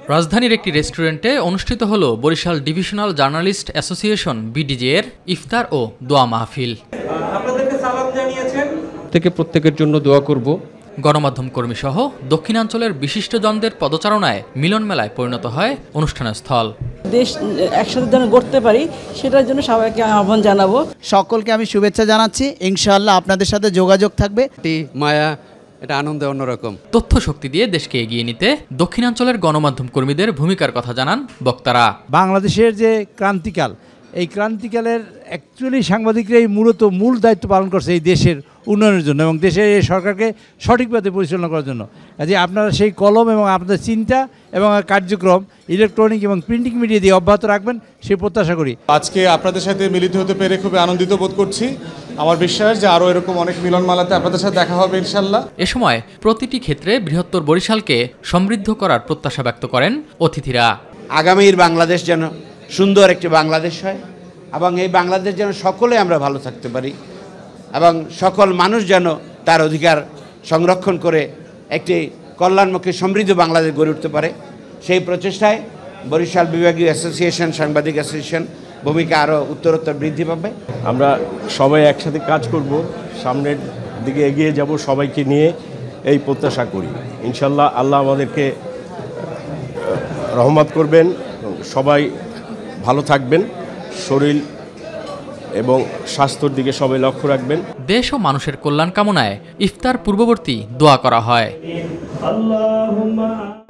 রাজধানীর একটি রেস্টুরেন্টে অনুষ্ঠিত হল বরিশাল ডিভিশনাল জার্নালিস্ট অ্যাসোসিয়েশন বিডিজে-এর ইফতার ও দোয়া মাহফিল। প্রত্যেকের জন্য দোয়া করব। গণমাধ্যম কর্মী সহ দক্ষিণাঞ্চলের বিশিষ্টজনদের পদচারণায় মিলন মেলায় পরিণত হয় অনুষ্ঠানের স্থল। দেশ একসাথে যেন গড়তে পারি সেটার জন্য সবাইকে আহ্বান জানাবো। সকলকে আমি শুভেচ্ছা জানাচ্ছি। ইনশাআল্লাহ আপনাদের সাথে যোগাযোগ থাকবে। মায়া, এটা আনন্দ অন্যরকম। তথ্য শক্তি দিয়ে দেশকে এগিয়ে নিতে দক্ষিণাঞ্চলের গণমাধ্যম কর্মীদের ভূমিকার কথা জানান বক্তারা। বাংলাদেশের যে ক্রান্তিকাল, এই ক্রান্তিকালের অ্যাকচুয়ালি সাংবাদিকরাই মূল দায়িত্ব পালন করছে এই দেশের উন্নয়নের জন্য এবং দেশের এই সরকারকে সঠিকভাবে পরিচালনা করার জন্য। কাজে আপনারা সেই কলম এবং আপনাদের চিন্তা এবং কার্যক্রম ইলেকট্রনিক এবং প্রিন্টিং মিডিয়া দিয়ে অব্যাহত রাখবেন সেই প্রত্যাশা করি। আজকে আপনাদের সাথে মিলিত হতে পেরে খুবই আনন্দিত বোধ করছি। আমার বিশ্বাস যে আরও এরকম অনেক মিলনমালাতে আপনাদের সাথে দেখা হবে ইনশাল্লাহ। এ সময় প্রতিটি ক্ষেত্রে বৃহত্তর বরিশালকে সমৃদ্ধ করার প্রত্যাশা ব্যক্ত করেন অতিথিরা। আগামীর বাংলাদেশ যেন সুন্দর একটি বাংলাদেশ হয় এবং এই বাংলাদেশ যেন সকলে আমরা ভালো থাকতে পারি এবং সকল মানুষ যেন তার অধিকার সংরক্ষণ করে একটি কল্যাণমুখী সমৃদ্ধ বাংলাদেশ গড়ে উঠতে পারে, সেই প্রচেষ্টায় বরিশাল বিভাগীয় অ্যাসোসিয়েশন, সাংবাদিক অ্যাসোসিয়েশন ভূমিকা আরও উত্তরোত্তর বৃদ্ধি পাবে। আমরা সবাই একসাথে কাজ করব, সামনের দিকে এগিয়ে যাব সবাইকে নিয়ে, এই প্রত্যাশা করি। ইনশাল্লাহ আল্লাহ আমাদেরকে রহমত করবেন, সবাই ভালো থাকবেন, শরীর এবং স্বাস্থ্যের দিকে সবাই লক্ষ্য রাখবেন। দেশ ও মানুষের কল্যাণ কামনায় ইফতার পূর্ববর্তী দোয়া করা হয়।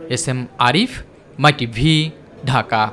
এস এম আরিফ, মাই টিভি, ঢাকা।